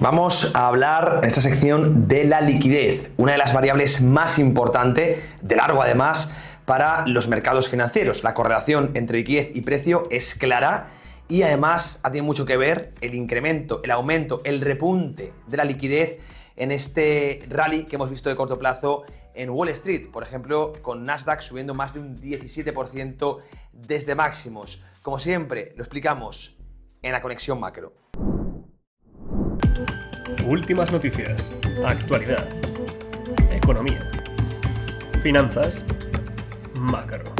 Vamos a hablar en esta sección de la liquidez, una de las variables más importantes, de largo además, para los mercados financieros. La correlación entre liquidez y precio es clara y además ha tenido mucho que ver el incremento, el aumento, el repunte de la liquidez en este rally que hemos visto de corto plazo en Wall Street, por ejemplo, con Nasdaq subiendo más de un 17% desde máximos. Como siempre, lo explicamos en la conexión macro. Últimas noticias, actualidad, economía, finanzas, macro.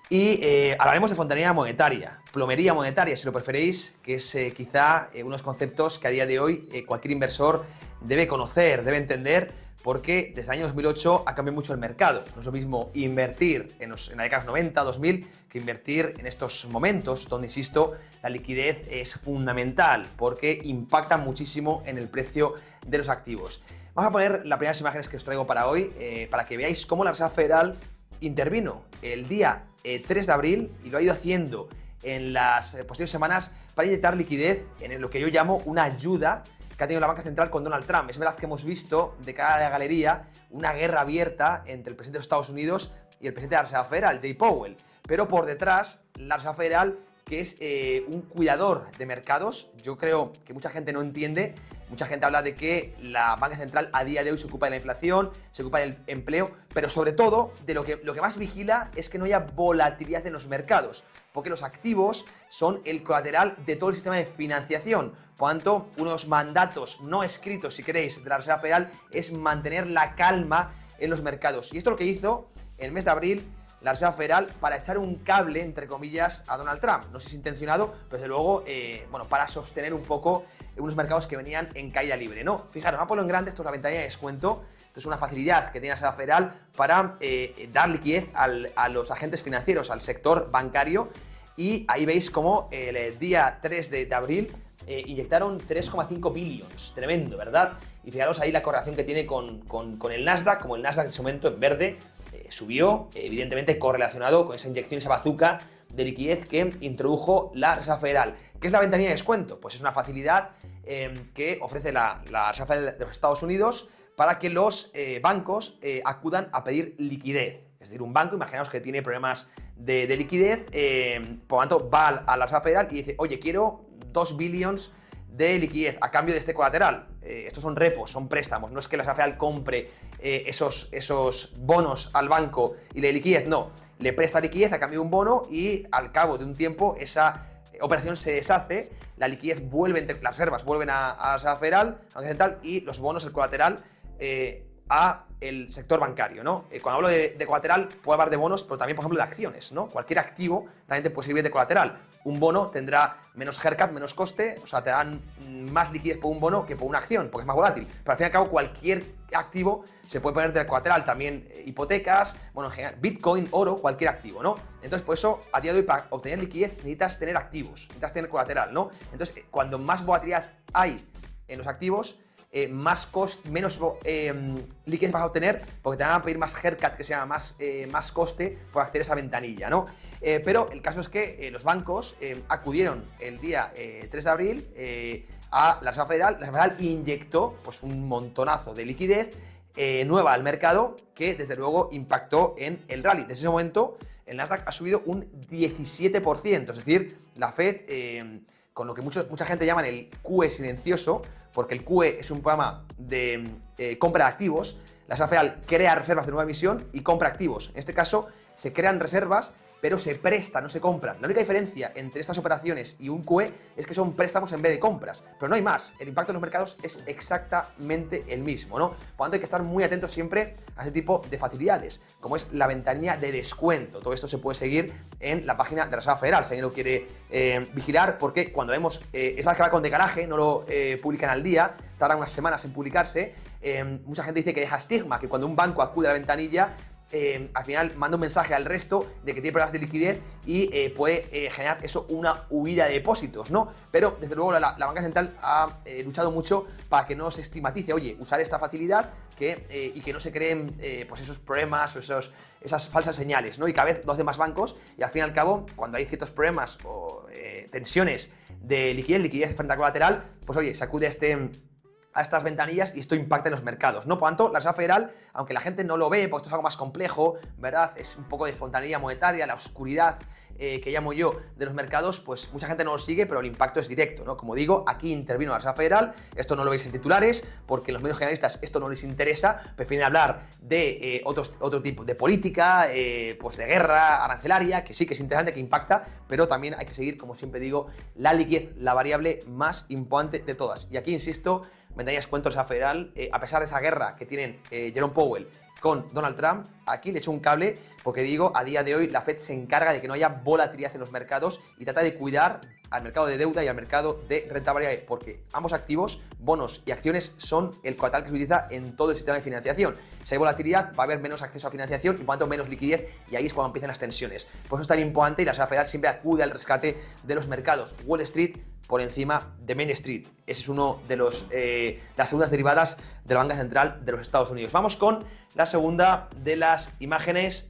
Y hablaremos de fontanería monetaria, plomería monetaria, si lo preferéis, que es quizá unos conceptos que a día de hoy cualquier inversor debe conocer, debe entender, porque desde el año 2008 ha cambiado mucho el mercado. No es lo mismo invertir en la década 90, 2000, que invertir en estos momentos, donde, insisto, la liquidez es fundamental, porque impacta muchísimo en el precio de los activos. Vamos a poner las primeras imágenes que os traigo para hoy, para que veáis cómo la Reserva Federal intervino el día 3 de abril y lo ha ido haciendo en las posteriores semanas para inyectar liquidez en lo que yo llamo una ayuda que ha tenido la banca central con Donald Trump. Es verdad que hemos visto de cara a la galería una guerra abierta entre el presidente de los Estados Unidos y el presidente de la Reserva Federal, Jay Powell, pero por detrás la Reserva Federal, que es un cuidador de mercados. Yo creo que mucha gente no entiende. Mucha gente habla de que la banca central a día de hoy se ocupa de la inflación, se ocupa del empleo, pero sobre todo de lo que más vigila es que no haya volatilidad en los mercados, porque los activos son el colateral de todo el sistema de financiación. Por tanto, uno de los mandatos no escritos, si queréis, de la Reserva Federal es mantener la calma en los mercados. Y esto es lo que hizo en el mes de abril la Reserva Federal para echar un cable, entre comillas, a Donald Trump. No sé si intencionado, pero desde luego, para sostener un poco unos mercados que venían en caída libre, ¿no? Fijaros, vamos a ponerlo en grande, esto es la ventanilla de descuento. Esto es una facilidad que tiene la Reserva Federal para dar liquidez a los agentes financieros, al sector bancario. Y ahí veis cómo el día 3 de abril inyectaron 3,5 billions. Tremendo, ¿verdad? Y fijaros ahí la correlación que tiene con el Nasdaq, como el Nasdaq en ese momento en verde subió, evidentemente correlacionado con esa inyección, esa bazuca de liquidez que introdujo la Reserva Federal. ¿Qué es la ventanilla de descuento? Pues es una facilidad que ofrece la Reserva Federal de los Estados Unidos para que los bancos acudan a pedir liquidez. Es decir, un banco, imaginaos que tiene problemas de liquidez, por lo tanto va a la Reserva Federal y dice, oye, quiero 2 billions de liquidez a cambio de este colateral. Estos son repos, son préstamos. No es que la Reserva Federal compre esos bonos al banco y le dé liquidez, no. Le presta liquidez a cambio de un bono y al cabo de un tiempo esa operación se deshace, la liquidez vuelve, las reservas vuelven a la Reserva Federal, a la Banca Central, y los bonos, el colateral, a el sector bancario, ¿no? Cuando hablo de colateral, puedo hablar de bonos, pero también, por ejemplo, de acciones, ¿no? Cualquier activo realmente puede servir de colateral. Un bono tendrá menos haircut, menos coste, o sea, te dan más liquidez por un bono que por una acción, porque es más volátil. Pero al fin y al cabo, cualquier activo se puede poner de colateral, también hipotecas, bueno, en general, Bitcoin, oro, cualquier activo, ¿no? Entonces, por eso, a día de hoy, para obtener liquidez, necesitas tener activos, necesitas tener colateral, ¿no? Entonces, cuando más volatilidad hay en los activos, menos liquidez vas a obtener, porque te van a pedir más haircut, que sea más coste por acceder a esa ventanilla, ¿no? Pero el caso es que los bancos acudieron el día 3 de abril a la Reserva Federal. La Reserva Federal inyectó pues, un montonazo de liquidez nueva al mercado, que desde luego impactó en el rally. Desde ese momento el Nasdaq ha subido un 17%, es decir, la Fed, con lo que mucha gente llama el QE silencioso, porque el QE es un programa de compra de activos. La Reserva Federal crea reservas de nueva emisión y compra activos. En este caso, se crean reservas, pero se prestan, no se compran. La única diferencia entre estas operaciones y un QE es que son préstamos en vez de compras, pero no hay más. El impacto en los mercados es exactamente el mismo, ¿no? Por lo tanto, hay que estar muy atentos siempre a ese tipo de facilidades, como es la ventanilla de descuento. Todo esto se puede seguir en la página de la Reserva Federal, si alguien lo quiere vigilar, porque cuando vemos, es más que va con decalaje, no lo publican al día, tardan unas semanas en publicarse. Mucha gente dice que deja estigma, que cuando un banco acude a la ventanilla, al final manda un mensaje al resto de que tiene problemas de liquidez y puede generar eso una huida de depósitos, ¿no? Pero desde luego la banca central ha luchado mucho para que no se estigmatice, oye, usar esta facilidad y que no se creen pues esos problemas o esas falsas señales, ¿no? Y cada vez lo hacen más bancos y al fin y al cabo, cuando hay ciertos problemas o tensiones de liquidez frente a colateral, pues oye, se acude a estas ventanillas y esto impacta en los mercados, ¿no? Por tanto, la Reserva Federal, aunque la gente no lo ve, porque esto es algo más complejo, ¿verdad? Es un poco de fontanería monetaria, la oscuridad que llamo yo de los mercados, pues mucha gente no lo sigue, pero el impacto es directo, ¿no? Como digo, aquí intervino la Reserva Federal, esto no lo veis en titulares, porque los medios generalistas esto no les interesa, prefieren hablar de otro tipo de política, pues de guerra arancelaria, que sí que es interesante, que impacta, pero también hay que seguir, como siempre digo, la liquidez, la variable más importante de todas. Y aquí, insisto, ventanillas cuento Reserva Federal, a pesar de esa guerra que tienen Jerome Powell con Donald Trump, aquí le echo un cable porque digo, a día de hoy la Fed se encarga de que no haya volatilidad en los mercados y trata de cuidar al mercado de deuda y al mercado de renta variable, porque ambos activos, bonos y acciones, son el colateral que se utiliza en todo el sistema de financiación. Si hay volatilidad, va a haber menos acceso a financiación y por tanto menos liquidez, y ahí es cuando empiezan las tensiones. Por eso es tan importante y la Reserva Federal siempre acude al rescate de los mercados. Wall Street por encima de Main Street. Ese es uno de las segundas derivadas de la banca central de los Estados Unidos. Vamos con la segunda de las imágenes.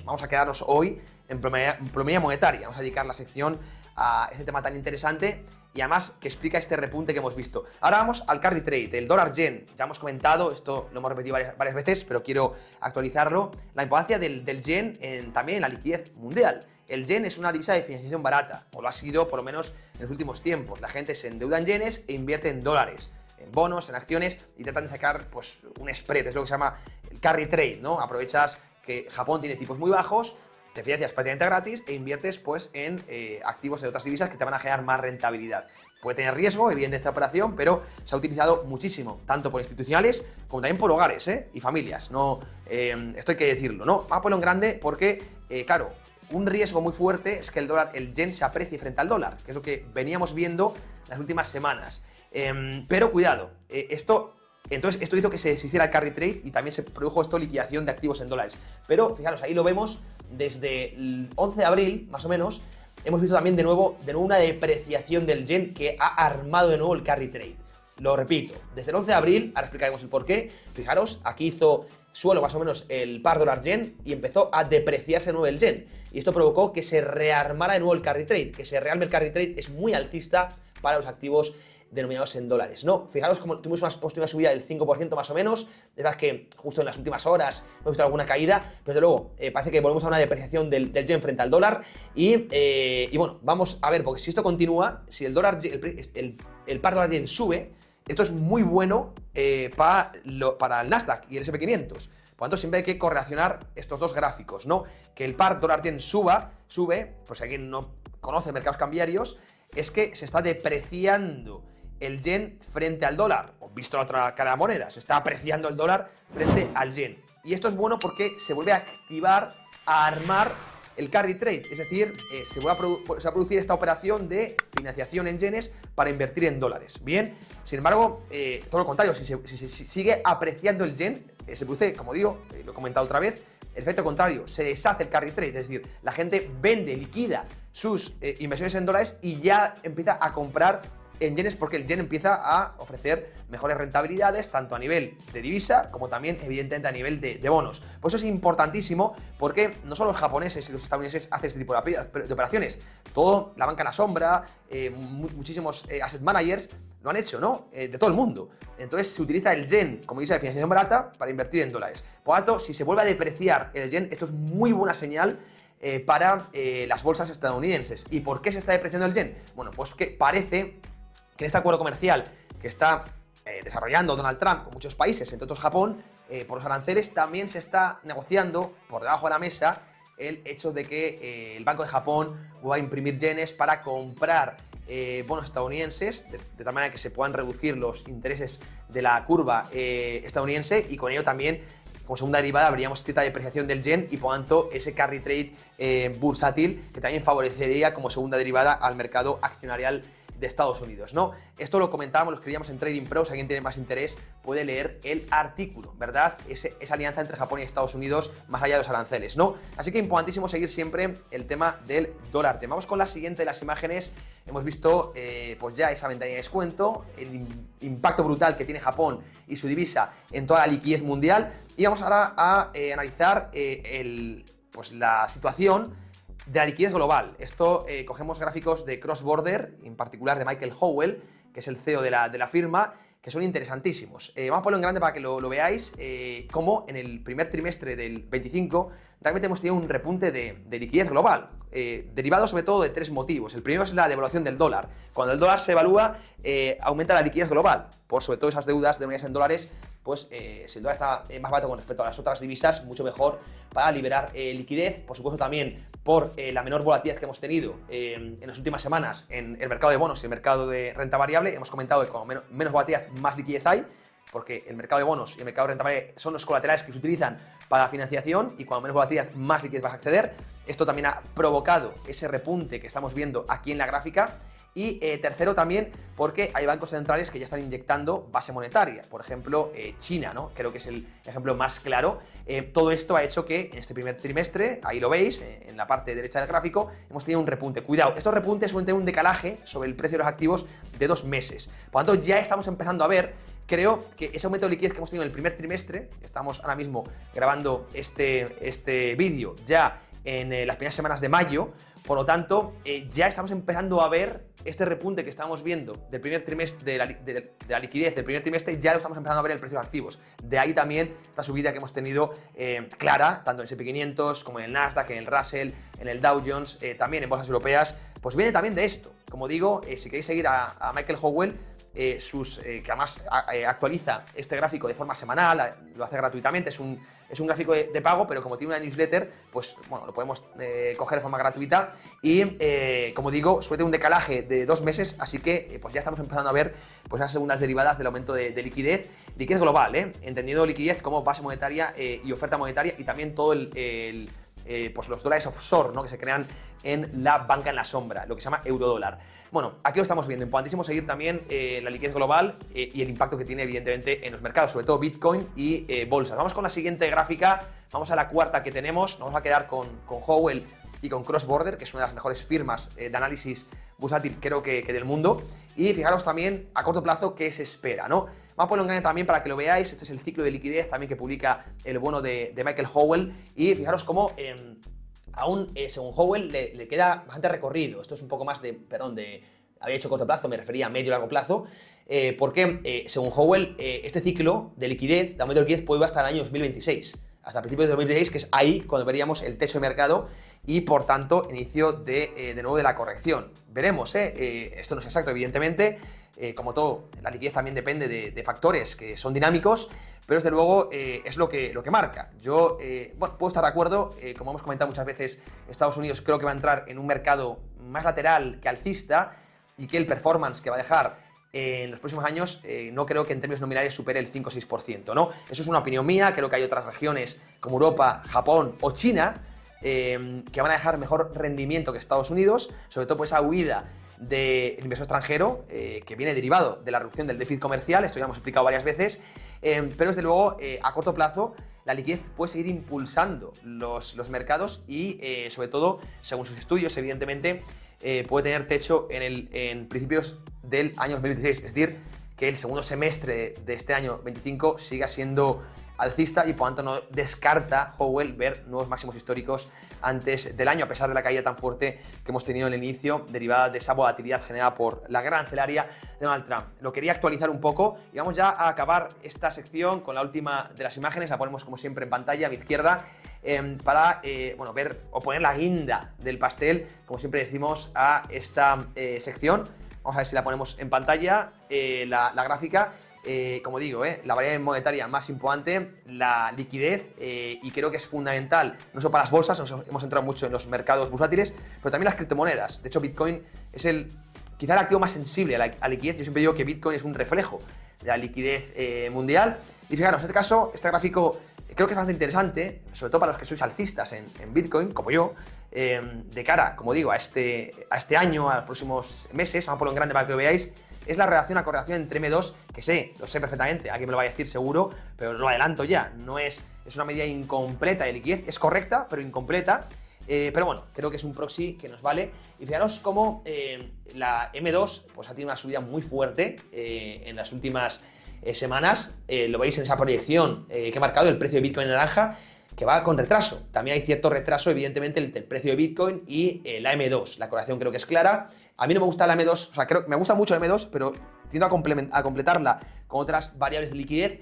Vamos a quedarnos hoy en plomería monetaria. Vamos a dedicar la sección a este tema tan interesante y además que explica este repunte que hemos visto. Ahora vamos al carry trade, el dólar yen. Ya hemos comentado, esto lo hemos repetido varias veces, pero quiero actualizarlo. La importancia del yen también en la liquidez mundial. El yen es una divisa de financiación barata, o lo ha sido por lo menos en los últimos tiempos. La gente se endeuda en yenes e invierte en dólares, en bonos, en acciones, y tratan de sacar pues un spread, es lo que se llama el carry trade, ¿no? Aprovechas que Japón tiene tipos muy bajos, te financias prácticamente gratis e inviertes pues en activos de otras divisas que te van a generar más rentabilidad. Puede tener riesgo, evidente, esta operación, pero se ha utilizado muchísimo, tanto por institucionales como también por hogares y familias. No, esto hay que decirlo, ¿no? Vamos a ponerlo en grande porque, claro, un riesgo muy fuerte es que el yen se aprecie frente al dólar, que es lo que veníamos viendo las últimas semanas. Pero cuidado, esto hizo que se deshiciera el carry trade y también se produjo liquidación de activos en dólares. Pero fijaros, ahí lo vemos desde el 11 de abril, más o menos, hemos visto también de nuevo una depreciación del yen que ha armado de nuevo el carry trade. Lo repito, desde el 11 de abril, ahora explicaremos el porqué. Fijaros, aquí hizo suelo más o menos el par dólar-yen y empezó a depreciarse de nuevo el yen. Y esto provocó que se rearmara de nuevo el carry trade, que se rearme el carry trade es muy alcista para los activos denominados en dólares, ¿no? Fijaros cómo tuvimos una subida del 5% más o menos, es verdad que justo en las últimas horas hemos visto alguna caída, pero desde luego parece que volvemos a una depreciación del yen frente al dólar y bueno, vamos a ver, porque si esto continúa, si el par dólar yen sube, esto es muy bueno para el Nasdaq y el S&P 500. Por lo tanto, siempre hay que correlacionar estos dos gráficos, ¿no? Que el par dólar-yen sube, pues si alguien no conoce mercados cambiarios, es que se está depreciando el yen frente al dólar. O visto la otra cara de la moneda, se está apreciando el dólar frente al yen. Y esto es bueno porque se vuelve a activar, a armar el carry trade, es decir, se va a producir esta operación de financiación en yenes para invertir en dólares. Bien, sin embargo, todo lo contrario, si se sigue apreciando el yen, se produce, como digo, lo he comentado otra vez, el efecto contrario, se deshace el carry trade, es decir, la gente liquida sus inversiones en dólares y ya empieza a comprar en yenes porque el yen empieza a ofrecer mejores rentabilidades tanto a nivel de divisa como también evidentemente a nivel de bonos. Por eso es importantísimo porque no solo los japoneses y los estadounidenses hacen este tipo de operaciones, todo la banca en la sombra, muchísimos asset managers lo han hecho, ¿no? De todo el mundo. Entonces se utiliza el yen como divisa de financiación barata para invertir en dólares. Por lo tanto, si se vuelve a depreciar el yen, esto es muy buena señal para las bolsas estadounidenses. ¿Y por qué se está depreciando el yen? Bueno, pues que parece que en este acuerdo comercial que está desarrollando Donald Trump con muchos países, entre otros Japón, por los aranceles, también se está negociando por debajo de la mesa el hecho de que el Banco de Japón va a imprimir yenes para comprar bonos estadounidenses, de tal manera que se puedan reducir los intereses de la curva estadounidense y con ello también, como segunda derivada, habríamos cierta depreciación del yen y por tanto ese carry trade bursátil que también favorecería como segunda derivada al mercado accionarial de Estados Unidos, ¿no? Esto lo comentábamos, lo escribíamos en Trading Pro. Si alguien tiene más interés puede leer el artículo, ¿verdad? Esa alianza entre Japón y Estados Unidos más allá de los aranceles, ¿no? Así que importantísimo seguir siempre el tema del dólar. Vamos con la siguiente de las imágenes. Hemos visto pues ya esa ventanilla de descuento, el impacto brutal que tiene Japón y su divisa en toda la liquidez mundial. Y vamos ahora a analizar pues la situación de la liquidez global. Esto cogemos gráficos de Cross Border, en particular de Michael Howell, que es el CEO de la firma, que son interesantísimos. Vamos a ponerlo en grande para que lo veáis, cómo en el primer trimestre del 25 realmente hemos tenido un repunte de liquidez global, derivado sobre todo de tres motivos. El primero es la devaluación del dólar. Cuando el dólar se evalúa, aumenta la liquidez global, por sobre todo esas deudas denominadas en dólares, pues si el dólar está más barato con respecto a las otras divisas, mucho mejor para liberar liquidez. Por supuesto también por la menor volatilidad que hemos tenido en las últimas semanas en el mercado de bonos y el mercado de renta variable. Hemos comentado que cuando menos volatilidad, más liquidez hay, porque el mercado de bonos y el mercado de renta variable son los colaterales que se utilizan para la financiación, y cuando menos volatilidad, más liquidez vas a acceder. Esto también ha provocado ese repunte que estamos viendo aquí en la gráfica. Y tercero también porque hay bancos centrales que ya están inyectando base monetaria. Por ejemplo, China, ¿no? Creo que es el ejemplo más claro. Todo esto ha hecho que en este primer trimestre, ahí lo veis, en la parte derecha del gráfico, hemos tenido un repunte. Cuidado, estos repuntes suelen tener un decalaje sobre el precio de los activos de 2 meses. Por lo tanto, ya estamos empezando a ver, creo, que ese aumento de liquidez que hemos tenido en el primer trimestre, estamos ahora mismo grabando este vídeo ya en las primeras semanas de mayo. Por lo tanto, ya estamos empezando a ver este repunte que estamos viendo del primer trimestre, de la liquidez del primer trimestre, ya lo estamos empezando a ver en el precio de activos. De ahí también esta subida que hemos tenido clara, tanto en el S&P 500 como en el Nasdaq, en el Russell, en el Dow Jones, también en bolsas europeas, pues viene también de esto. Como digo, si queréis seguir a Michael Howell, que además actualiza este gráfico de forma semanal, lo hace gratuitamente, es un gráfico de pago, pero como tiene una newsletter, pues bueno, lo podemos coger de forma gratuita. Y como digo, suele tener un decalaje de 2 meses, así que pues ya estamos empezando a ver pues las segundas derivadas del aumento de liquidez global, entendiendo liquidez como base monetaria y oferta monetaria, y también todo pues los dólares offshore, ¿no?, que se crean en la banca en la sombra, lo que se llama eurodólar. Bueno, aquí lo estamos viendo. Importantísimo seguir también la liquidez global y el impacto que tiene evidentemente en los mercados, sobre todo Bitcoin y bolsas. Vamos con la siguiente gráfica, vamos a la cuarta que tenemos. Nos vamos a quedar con Howell y con Cross Border, que es una de las mejores firmas de análisis bursátil, creo que del mundo. Y fijaros también a corto plazo qué se espera, ¿no? Vamos a ponerlo en grande también para que lo veáis. Este es el ciclo de liquidez también que publica el bono de Michael Howell. Y fijaros cómo aún, según Howell, le queda bastante recorrido. Esto es un poco más había hecho corto plazo, me refería a medio y largo plazo, porque según Howell, este ciclo de liquidez, de aumento de liquidez, puede ir hasta el año 2026. Hasta principios de 2026, que es ahí cuando veríamos el techo de mercado y, por tanto, inicio de nuevo de la corrección. Veremos, esto no es exacto, evidentemente. Como todo, la liquidez también depende de factores que son dinámicos, pero desde luego es lo que marca. Yo, puedo estar de acuerdo, como hemos comentado muchas veces, Estados Unidos creo que va a entrar en un mercado más lateral que alcista, y que el performance que va a dejar en los próximos años no creo que en términos nominales supere el 5 o 6%, ¿no? Eso es una opinión mía. Creo que hay otras regiones como Europa, Japón o China que van a dejar mejor rendimiento que Estados Unidos, sobre todo por esa huida del inversor extranjero que viene derivado de la reducción del déficit comercial. Esto ya hemos explicado varias veces, pero desde luego a corto plazo la liquidez puede seguir impulsando los mercados y sobre todo, según sus estudios, evidentemente puede tener techo en principios del año 2026, es decir, que el segundo semestre de este año 25 siga siendo alcista, y por tanto no descarta Howell ver nuevos máximos históricos antes del año, a pesar de la caída tan fuerte que hemos tenido en el inicio, derivada de esa volatilidad generada por la guerra arancelaria de Donald Trump. Lo quería actualizar un poco y vamos ya a acabar esta sección con la última de las imágenes. La ponemos como siempre en pantalla a mi izquierda para ver o poner la guinda del pastel, como siempre decimos, a esta sección. Vamos a ver si la ponemos en pantalla, la gráfica. Como digo, la variable monetaria más importante, la liquidez, y creo que es fundamental, no solo para las bolsas, hemos entrado mucho en los mercados bursátiles, pero también las criptomonedas. De hecho, Bitcoin es quizá el activo más sensible a liquidez. Yo siempre digo que Bitcoin es un reflejo de la liquidez mundial. Y fijaros, en este caso, este gráfico creo que es bastante interesante, sobre todo para los que sois alcistas en Bitcoin, como yo, de cara, como digo, a este año, a los próximos meses, vamos a ponerlo en grande para que lo veáis, es la relación a correlación entre M2, que lo sé perfectamente, alguien me lo va a decir seguro, pero lo adelanto ya, es una medida incompleta de liquidez, es correcta, pero incompleta. Pero bueno, creo que es un proxy que nos vale. Y fijaros cómo la M2 pues, ha tenido una subida muy fuerte en las últimas semanas. Lo veis en esa proyección que he marcado, el precio de Bitcoin en naranja, que va con retraso. También hay cierto retraso, evidentemente, entre el precio de Bitcoin y la M2. La correlación creo que es clara. A mí no me gusta la M2, o sea, me gusta mucho la M2, pero tiendo a completarla con otras variables de liquidez.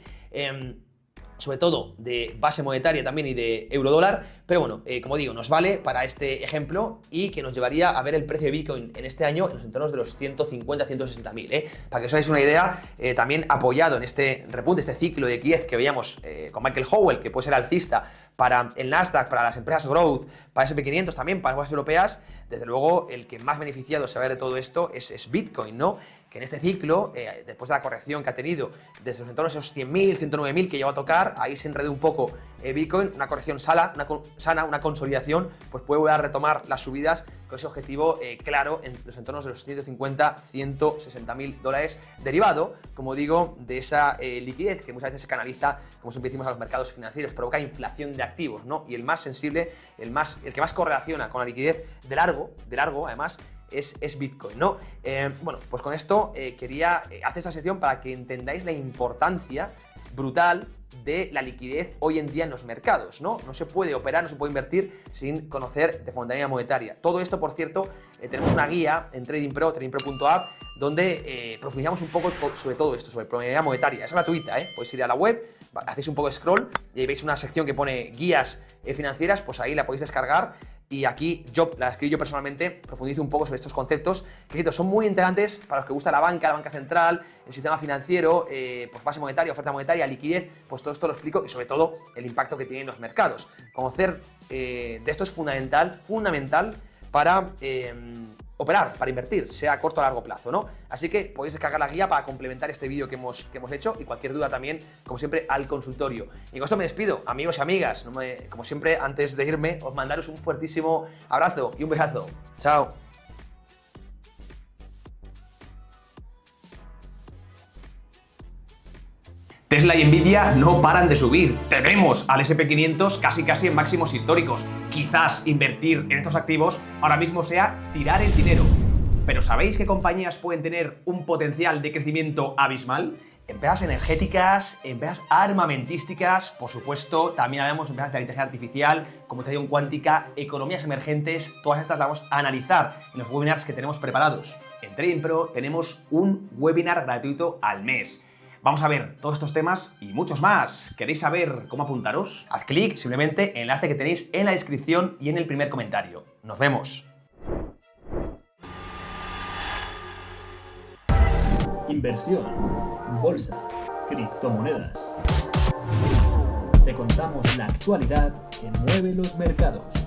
Sobre todo de base monetaria también y de euro-dólar, pero bueno, como digo, nos vale para este ejemplo y que nos llevaría a ver el precio de Bitcoin en este año en los entornos de los 150, 160 mil, para que os hagáis una idea, también apoyado en este repunte, este ciclo de liquidez que veíamos con Michael Howell, que puede ser alcista para el Nasdaq, para las empresas growth, para S&P 500 también, para las bolsas europeas. Desde luego, el que más beneficiado se va a ver de todo esto es Bitcoin, ¿no? Que en este ciclo, después de la corrección que ha tenido desde los entornos de esos 100.000, 109.000 que llegó a tocar, ahí se enredó un poco Bitcoin, una corrección sana, una consolidación, pues puede volver a retomar las subidas con ese objetivo claro en los entornos de los 150, 160 mil dólares, derivado, como digo, de esa liquidez que muchas veces se canaliza, como siempre decimos, a los mercados financieros, provoca inflación de activos, ¿no? Y el más sensible, el que más correlaciona con la liquidez de largo además, es Bitcoin, ¿no? Bueno, pues con esto quería hacer esta sección para que entendáis la importancia brutal de la liquidez hoy en día en los mercados, ¿no? No se puede operar, no se puede invertir sin conocer de fontanería monetaria. Todo esto, por cierto, tenemos una guía en TradingPro, tradingpro.app, donde profundizamos un poco sobre todo esto, sobre fontanería monetaria. Es gratuita, podéis ir a la web, hacéis un poco de scroll y ahí veis una sección que pone guías financieras, pues ahí la podéis descargar. Y aquí la escribí yo personalmente, profundizo un poco sobre estos conceptos que son muy interesantes para los que gusta la banca central, el sistema financiero, pues base monetaria, oferta monetaria, liquidez, pues todo esto lo explico y sobre todo el impacto que tienen los mercados. Conocer de esto es fundamental para operar, para invertir, sea a corto o a largo plazo, ¿no? Así que podéis descargar la guía para complementar este vídeo que hemos hecho y cualquier duda también, como siempre, al consultorio. Y con esto me despido, amigos y amigas. Como siempre, antes de irme, os mandaros un fuertísimo abrazo y un besazo. Chao. Tesla y Nvidia no paran de subir. Tenemos al S&P 500 casi en máximos históricos. Quizás invertir en estos activos ahora mismo sea tirar el dinero. ¿Pero sabéis qué compañías pueden tener un potencial de crecimiento abismal? Empresas energéticas, empresas armamentísticas, por supuesto, también hablamos de empresas de inteligencia artificial, computación cuántica, economías emergentes. Todas estas las vamos a analizar en los webinars que tenemos preparados. En TradingPro tenemos un webinar gratuito al mes. Vamos a ver todos estos temas y muchos más. ¿Queréis saber cómo apuntaros? Haz clic simplemente en el enlace que tenéis en la descripción y en el primer comentario. ¡Nos vemos! Inversión, bolsa, criptomonedas. Te contamos la actualidad que mueve los mercados.